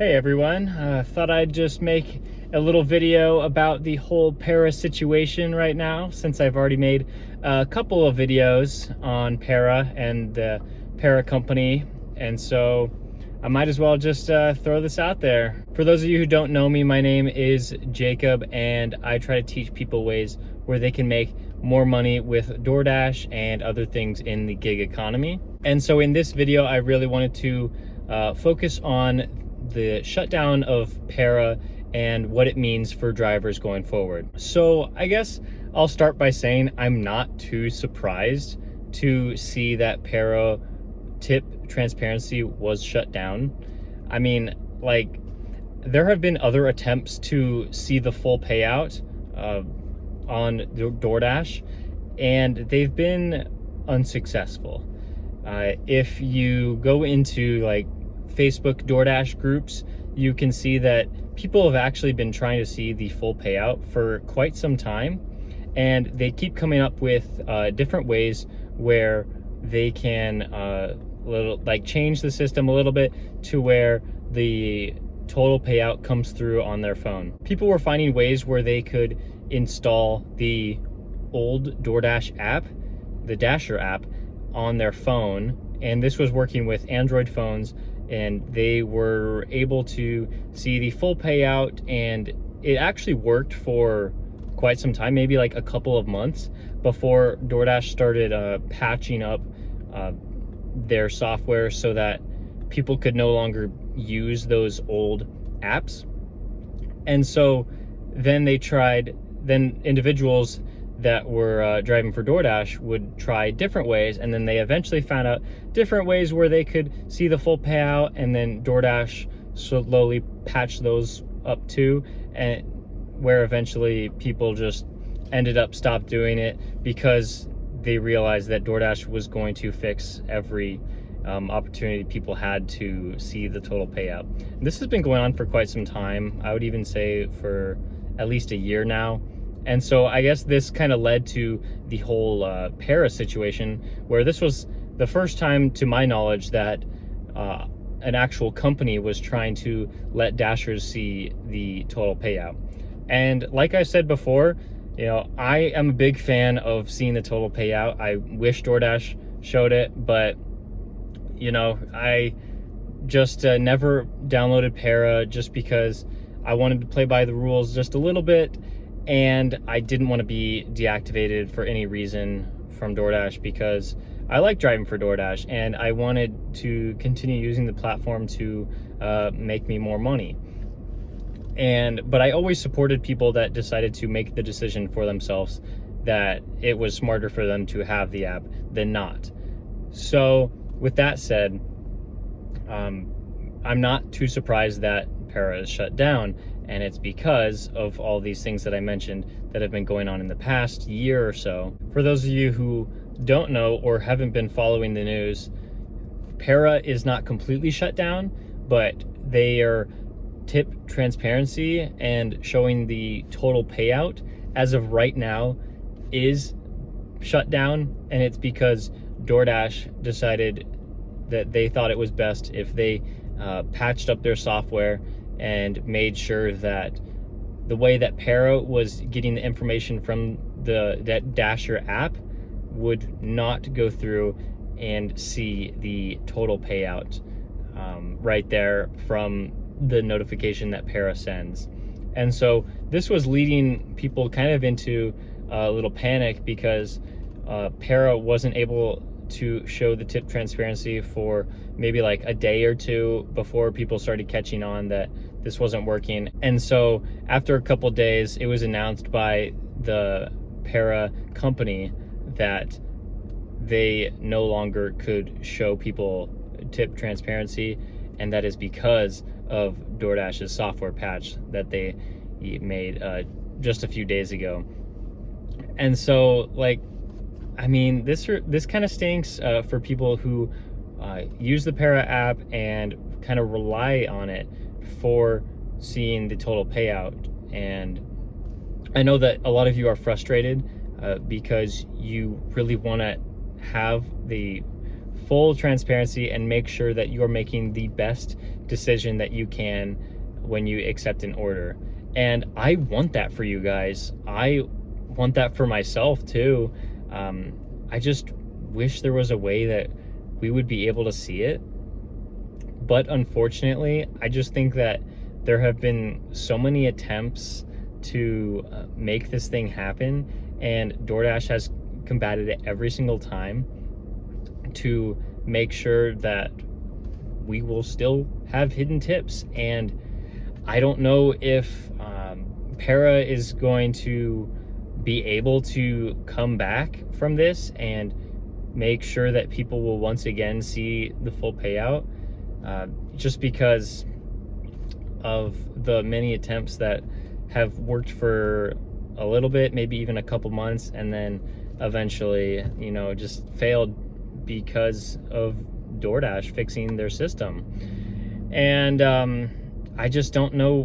Hey everyone, thought I'd just make a little video about the whole Para situation right now, since I've already made a couple of videos on Para and the Para company, and so I might as well just throw this out there. For those of you who don't know me, my name is Jacob, and I try to teach people ways where they can make more money with DoorDash and other things in the gig economy. And so in this video, I really wanted to focus on the shutdown of Para and what it means for drivers going forward. So I guess I'll start by saying I'm not too surprised to see that Para tip transparency was shut down. I mean, like, there have been other attempts to see the full payout on DoorDash, and they've been unsuccessful. If you go into like Facebook DoorDash groups, you can see that people have actually been trying to see the full payout for quite some time, and they keep coming up with different ways where they can change the system a little bit to where the total payout comes through on their phone. People were finding ways where they could install the old DoorDash app, the Dasher app, on their phone, and this was working with Android phones, and they were able to see the full payout, and it actually worked for quite some time, maybe like a couple of months, before DoorDash started patching up their software so that people could no longer use those old apps. And so then individuals that were driving for DoorDash would try different ways, and then they eventually found out different ways where they could see the full payout, and then DoorDash slowly patched those up too, and where eventually people just ended up stopped doing it because they realized that DoorDash was going to fix every opportunity people had to see the total payout. This has been going on for quite some time. I would even say for at least a year now. And so I guess this kind of led to the whole Para situation, where this was the first time, to my knowledge, that an actual company was trying to let Dashers see the total payout. And like I said before, you know, I am a big fan of seeing the total payout. I wish DoorDash showed it, but you know, I just never downloaded Para just because I wanted to play by the rules just a little bit, and I didn't want to be deactivated for any reason from DoorDash because I like driving for DoorDash, and I wanted to continue using the platform to make me more money. But I always supported people that decided to make the decision for themselves that it was smarter for them to have the app than not. So with that said, I'm not too surprised that Para is shut down, and it's because of all these things that I mentioned that have been going on in the past year or so. For those of you who don't know or haven't been following the news, Para is not completely shut down, but they are tip transparency and showing the total payout as of right now is shut down, and it's because DoorDash decided that they thought it was best if they patched up their software and made sure that the way that Para was getting the information from that Dasher app would not go through and see the total payout right there from the notification that Para sends. And so this was leading people kind of into a little panic because Para wasn't able to show the tip transparency for maybe like a day or two before people started catching on that this wasn't working. And so after a couple days, it was announced by the Para company that they no longer could show people tip transparency, and that is because of DoorDash's software patch that they made just a few days ago. And so, like, I mean, this kind of stinks for people who use the Para app and kind of rely on it for seeing the total payout. And I know that a lot of you are frustrated because you really want to have the full transparency and make sure that you're making the best decision that you can when you accept an order. And I want that for you guys. I want that for myself too. I just wish there was a way that we would be able to see it. But unfortunately, I just think that there have been so many attempts to make this thing happen, and DoorDash has combated it every single time to make sure that we will still have hidden tips. And I don't know if Para is going to be able to come back from this and make sure that people will once again see the full payout, just because of the many attempts that have worked for a little bit, maybe even a couple months, and then eventually, just failed because of DoorDash fixing their system. And I just don't know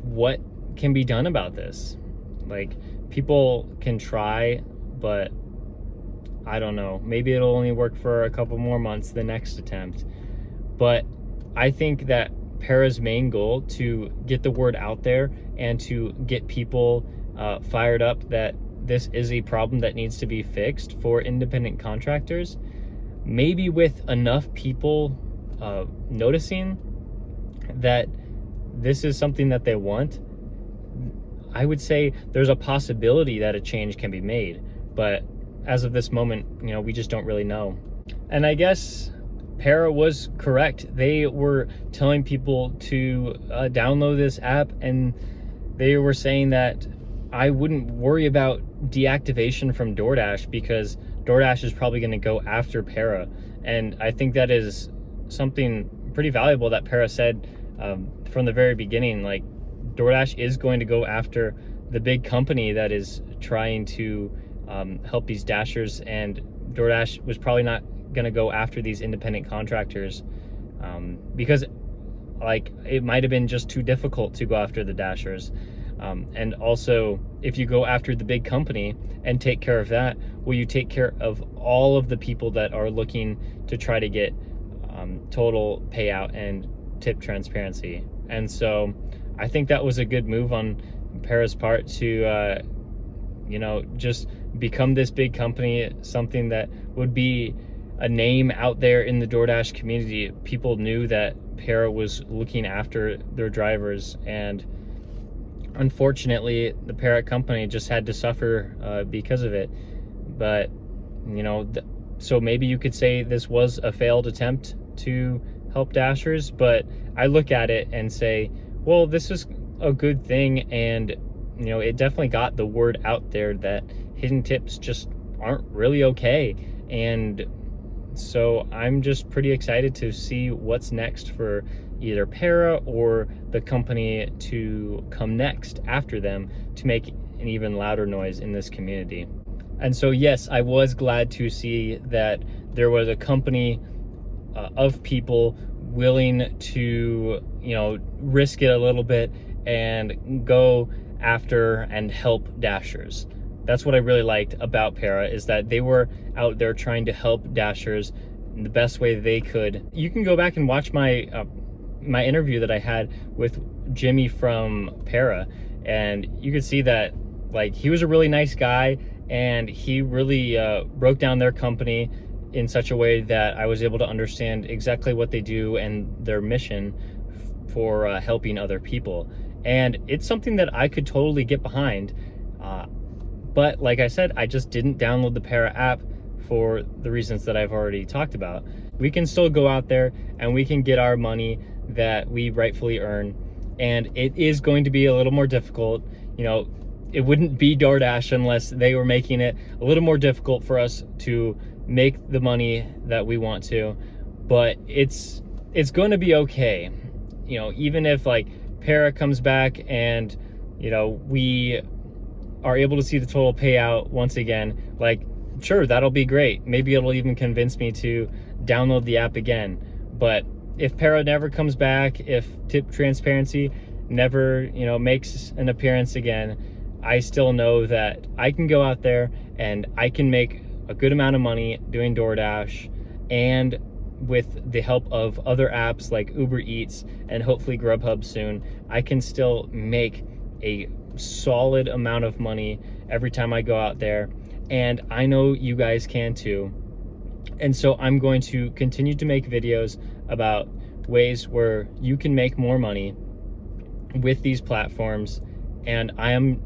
what can be done about this. Like, people can try, but I don't know, maybe it'll only work for a couple more months the next attempt. But I think that Para's main goal, to get the word out there and to get people fired up that this is a problem that needs to be fixed for independent contractors, maybe with enough people noticing that this is something that they want, I would say there's a possibility that a change can be made. But as of this moment, we just don't really know. And I guess Para was correct. They were telling people to download this app, and they were saying that I wouldn't worry about deactivation from DoorDash because DoorDash is probably going to go after Para. And I think that is something pretty valuable that Para said from the very beginning. Like, DoorDash is going to go after the big company that is trying to help these Dashers, and DoorDash was probably not going to go after these independent contractors because it might have been just too difficult to go after the Dashers. And also, if you go after the big company and take care of that, will you take care of all of the people that are looking to try to get total payout and tip transparency? And so I think that was a good move on Para's part to just become this big company, something that would be a name out there in the DoorDash community. People knew that Para was looking after their drivers, and unfortunately the parent company just had to suffer because of it. But so maybe you could say this was a failed attempt to help Dashers, but I look at it and say, well, this is a good thing, and it definitely got the word out there that hidden tips just aren't really okay. And so I'm just pretty excited to see what's next for either Para or the company to come next after them to make an even louder noise in this community. And so yes, I was glad to see that there was a company of people willing to risk it a little bit and go after and help Dashers. That's what I really liked about Para, is that they were out there trying to help Dashers in the best way they could. You can go back and watch my my interview that I had with Jimmy from Para, and you could see that he was a really nice guy, and he really broke down their company in such a way that I was able to understand exactly what they do and their mission for helping other people. And it's something that I could totally get behind. But like I said, I just didn't download the Para app for the reasons that I've already talked about. We can still go out there and we can get our money that we rightfully earn. And it is going to be a little more difficult. It wouldn't be DoorDash unless they were making it a little more difficult for us to make the money that we want to. But it's going to be okay. Even if Para comes back and we are able to see the total payout once again, sure, that'll be great. Maybe it'll even convince me to download the app again. But if Para never comes back, if tip transparency never makes an appearance again, I still know that I can go out there and I can make a good amount of money doing DoorDash, and with the help of other apps like Uber Eats and hopefully Grubhub soon, I can still make a solid amount of money every time I go out there. And I know you guys can too. And so I'm going to continue to make videos about ways where you can make more money with these platforms. And I am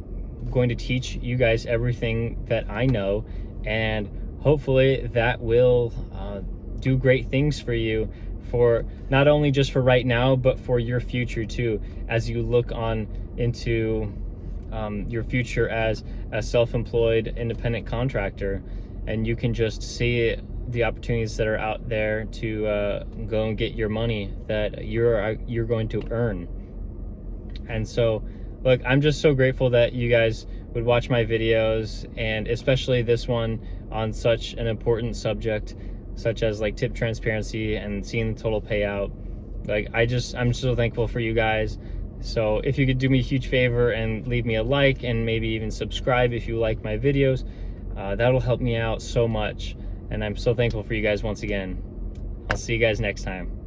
going to teach you guys everything that I know, and hopefully that will do great things for you, for not only just for right now, but for your future too, as you look on into your future as a self-employed independent contractor, and you can just see the opportunities that are out there to go and get your money that you're going to earn. And so look, I'm just so grateful that you guys would watch my videos, and especially this one on such an important subject, such as like tip transparency and seeing the total payout. Like I'm so thankful for you guys. So if you could do me a huge favor and leave me a like, and maybe even subscribe if you like my videos, that'll help me out so much. And I'm so thankful for you guys once again. I'll see you guys next time.